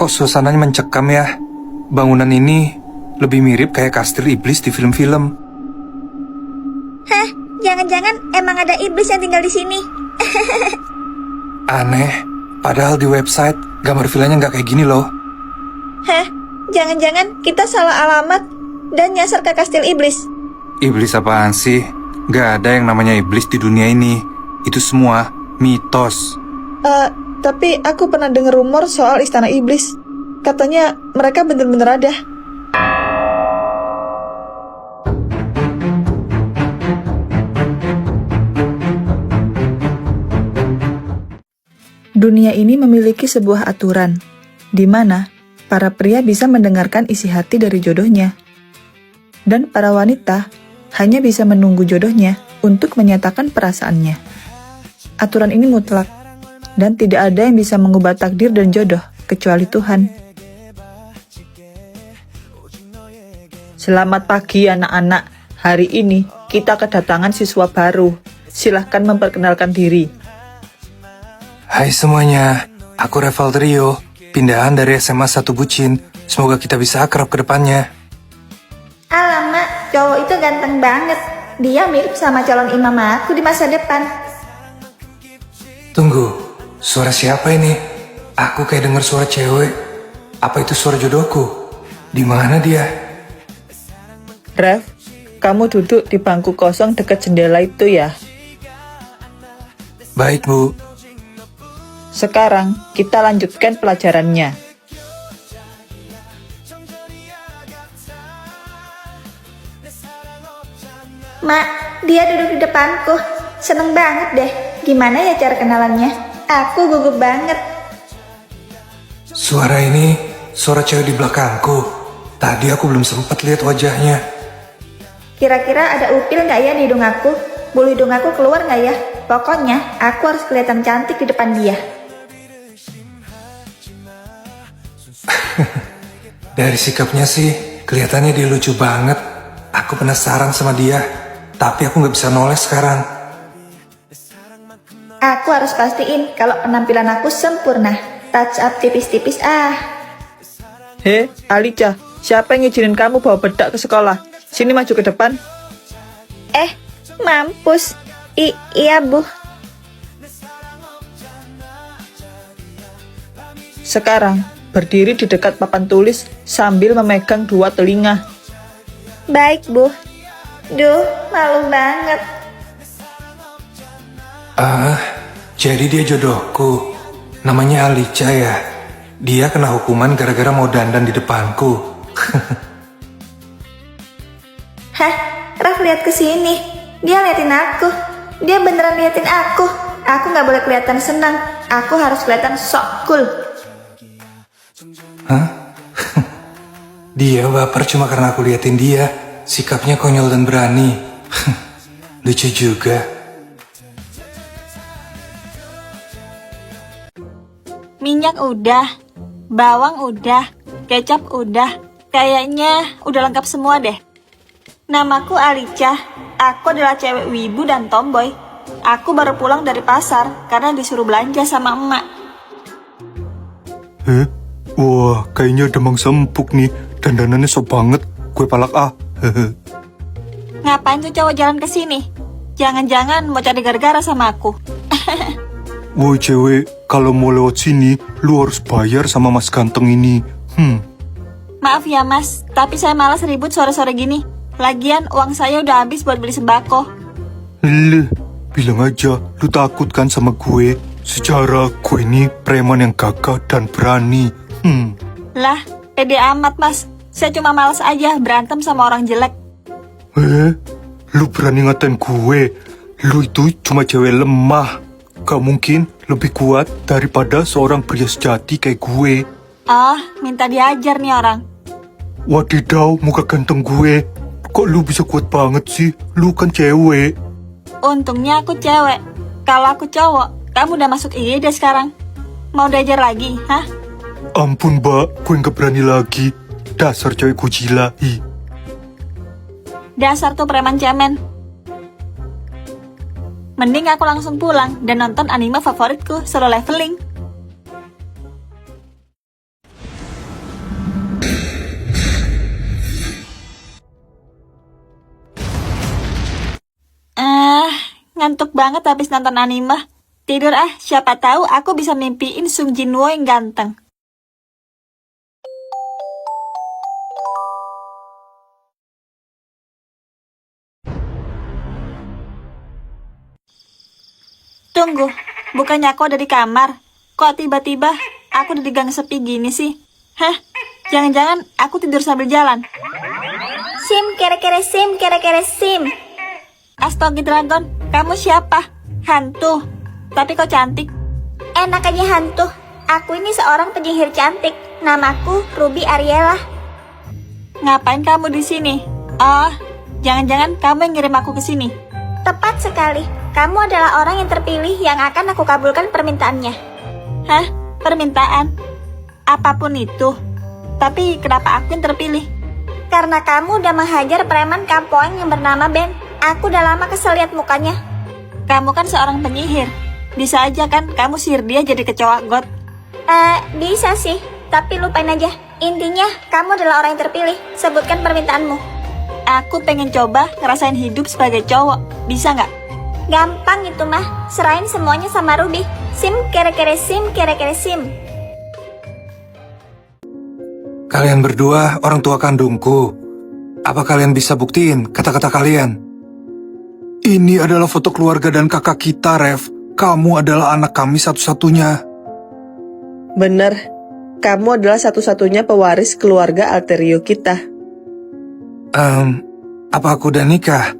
Kok suasananya mencekam ya? Bangunan ini lebih mirip kayak kastil iblis di film-film. Hah? Jangan-jangan emang ada iblis yang tinggal di sini? Aneh, padahal di website gambar villanya nggak kayak gini loh. Hah? Jangan-jangan kita salah alamat dan nyasar ke kastil iblis? Iblis apaan sih? Gak ada yang namanya iblis di dunia ini. Itu semua mitos. Tapi aku pernah dengar rumor soal istana iblis. Katanya mereka bener-bener ada. Dunia ini memiliki sebuah aturan, di mana para pria bisa mendengarkan isi hati dari jodohnya, dan para wanita hanya bisa menunggu jodohnya untuk menyatakan perasaannya. Aturan ini mutlak, dan tidak ada yang bisa mengubah takdir dan jodoh kecuali Tuhan. Selamat pagi anak-anak, hari ini kita kedatangan siswa baru. Silahkan memperkenalkan diri. Hai semuanya, aku Reval Trio, pindahan dari SMA 1 Bucin. Semoga kita bisa akrab ke depannya. Alamak, cowok itu ganteng banget. Dia mirip sama calon imam aku di masa depan. Tunggu, suara siapa ini? Aku kayak dengar suara cewek. Apa itu suara jodohku? Di mana dia? Rev, kamu duduk di bangku kosong dekat jendela itu ya. Baik, Bu. Sekarang kita lanjutkan pelajarannya. Mak, dia duduk di depanku. Seneng banget deh. Gimana ya cara kenalannya? Aku gugup banget. Suara ini, suara cewek di belakangku. Tadi aku belum sempat lihat wajahnya. Kira-kira ada upil nggak ya di hidung aku? Bulu hidung aku keluar nggak ya? Pokoknya, aku harus kelihatan cantik di depan dia. Dari sikapnya sih, kelihatannya dia lucu banget. Aku penasaran sama dia, tapi aku nggak bisa noleh sekarang. Aku harus pastiin kalau penampilan aku sempurna. Touch up tipis-tipis Hei, Alica, siapa yang ngizinin kamu bawa bedak ke sekolah? Sini maju ke depan. Mampus. Iya, Bu. Sekarang, berdiri di dekat papan tulis sambil memegang dua telinga. Baik, Bu. Duh, malu banget. Jadi dia jodohku. Namanya Alica ya. Dia kena hukuman gara-gara mau dandan di depanku. Hah, Raf lihat ke sini. Dia liatin aku. Dia beneran liatin aku. Aku nggak boleh kelihatan senang. Aku harus kelihatan sok cool. Hah? Dia baper cuma karena aku liatin dia. Sikapnya konyol dan berani. Lucu juga. Minyak udah, bawang udah, kecap udah. Kayaknya udah lengkap semua deh. Namaku Alica. Aku adalah cewek wibu dan tomboy. Aku baru pulang dari pasar karena disuruh belanja sama emak. Wah, kayaknya demang sempuk nih. Dandanannya sok banget. Gue palak ah. Ngapain tuh cowok jalan ke sini? Jangan-jangan mau cari gara-gara sama aku. Woi cewek, kalau mau lewat sini, lu harus bayar sama mas ganteng ini. Maaf ya mas, tapi saya malas ribut sore-sore gini. Lagian uang saya udah habis buat beli sembako. Leh, bilang aja lu takut kan sama gue. Secara gue ini preman yang gagah dan berani. Lah, pede amat mas. Saya cuma malas aja berantem sama orang jelek. Lu berani ngatain gue. Lu itu cuma cewek lemah. Gak mungkin lebih kuat daripada seorang pria sejati kayak gue. Minta diajar nih orang. Wadidaw, muka ganteng gue. Kok lu bisa kuat banget sih? Lu kan cewek. Untungnya aku cewek. Kalau aku cowok, kamu udah masuk IGD sekarang. Mau diajar lagi, hah? Ampun mbak, gue gak berani lagi. Dasar cewek gila. Dasar tuh preman cemen. Mending aku langsung pulang dan nonton anime favoritku, Solo Leveling. ngantuk banget habis nonton anime. Tidur ah, siapa tahu aku bisa mimpiin Sung Jinwoo yang ganteng. Tunggu, bukannya aku ada di kamar? Kok tiba-tiba aku di gang sepi gini sih? Hah? Jangan-jangan aku tidur sambil jalan? Sim, kere-kere sim, kere-kere sim. Astogi Dragon, kamu siapa? Hantu. Tapi kok cantik? Enak aja hantu. Aku ini seorang penyihir cantik. Namaku Ruby Ariela. Ngapain kamu di sini? Oh, jangan-jangan kamu yang ngirim aku ke sini. Tepat sekali. Kamu adalah orang yang terpilih yang akan aku kabulkan permintaannya. Hah? Permintaan? Apapun itu. Tapi kenapa aku yang terpilih? Karena kamu udah menghajar preman kampoeng yang bernama Ben. Aku udah lama kesel liat mukanya. Kamu kan seorang penyihir. Bisa aja kan kamu sihir dia jadi kecoa god. Bisa sih. Tapi lupain aja. Intinya, kamu adalah orang yang terpilih. Sebutkan permintaanmu. Aku pengen coba ngerasain hidup sebagai cowok. Bisa nggak? Gampang itu mah. Serahin semuanya sama Ruby. Sim, kere-kere sim, kere-kere sim. Kalian berdua orang tua kandungku. Apa kalian bisa buktiin kata-kata kalian? Ini adalah foto keluarga dan kakak kita, Rev. Kamu adalah anak kami satu-satunya. Bener, kamu adalah satu-satunya pewaris keluarga Alterio kita. Apa aku udah nikah?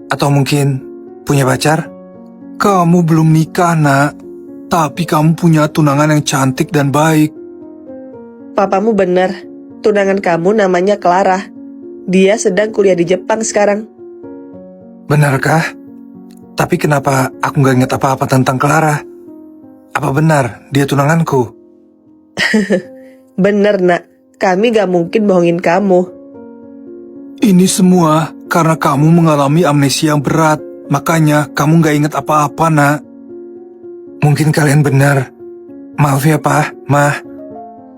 Atau mungkin punya pacar? Kamu belum nikah, nak. Tapi kamu punya tunangan yang cantik dan baik. Papamu bener, tunangan kamu namanya Clara. Dia sedang kuliah di Jepang sekarang. Benarkah? Tapi kenapa aku gak ingat apa-apa tentang Clara? Apa benar dia tunanganku? Bener nak, kami gak mungkin bohongin kamu. Ini semua karena kamu mengalami amnesia yang berat. Makanya kamu gak ingat apa-apa, nak. Mungkin kalian benar. Maaf ya, Pak, Mah.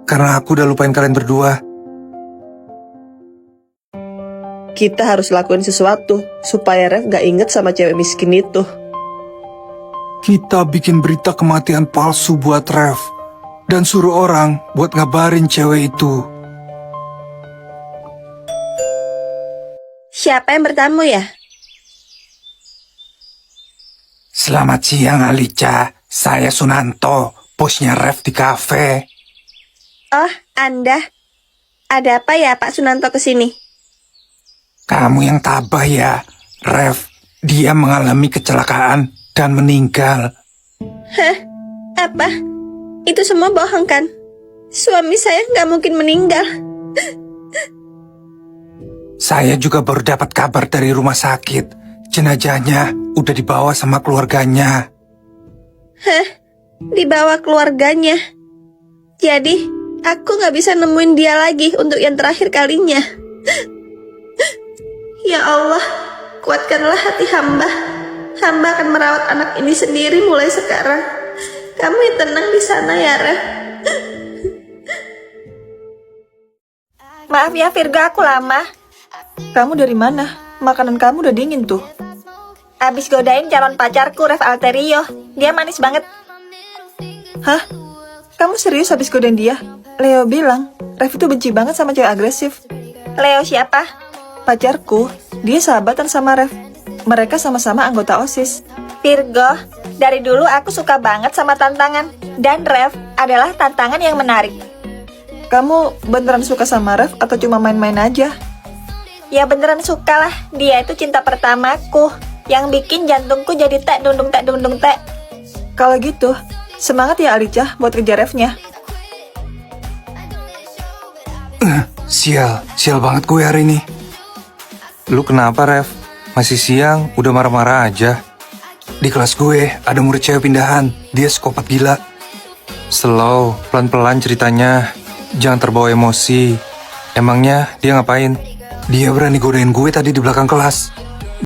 Karena aku udah lupain kalian berdua. Kita harus lakuin sesuatu supaya Rev gak inget sama cewek miskin itu. Kita bikin berita kematian palsu buat Rev. Dan suruh orang buat ngabarin cewek itu. Siapa yang bertamu ya? Selamat siang, Alica. Saya Sunanto, bosnya Rev di kafe. Oh, Anda. Ada apa ya Pak Sunanto kesini? Kamu yang tabah ya, Rev. Dia mengalami kecelakaan dan meninggal. Hah? Apa? Itu semua bohong kan? Suami saya nggak mungkin meninggal. Saya juga baru dapat kabar dari rumah sakit. Jenazahnya udah dibawa sama keluarganya. Hah? Dibawa keluarganya? Jadi, aku nggak bisa nemuin dia lagi untuk yang terakhir kalinya. Ya Allah, kuatkanlah hati hamba. Hamba akan merawat anak ini sendiri mulai sekarang. Kamu yang tenang di sana ya, Rev. Maaf ya Virgo, aku lama. Kamu dari mana? Makanan kamu udah dingin tuh. Abis godain calon pacarku, Rev Alterio. Dia manis banget. Hah? Kamu serius habis godain dia? Leo bilang, Rev itu benci banget sama cewek agresif. Leo siapa? Pacarku, dia sahabatan sama Rev. Mereka sama-sama anggota OSIS. Virgo, dari dulu aku suka banget sama tantangan. Dan Rev adalah tantangan yang menarik. Kamu beneran suka sama Rev atau cuma main-main aja? Ya beneran suka lah. Dia itu cinta pertamaku. Yang bikin jantungku jadi tek dundung tek. Kalau gitu, semangat ya Alica buat kejar Revnya. Sial banget gue hari ini. Lu kenapa, Rev? Masih siang, udah marah-marah aja. Di kelas gue ada murid cewek pindahan. Dia psikopat gila. Slow, pelan-pelan ceritanya. Jangan terbawa emosi. Emangnya dia ngapain? Dia berani godain gue tadi di belakang kelas.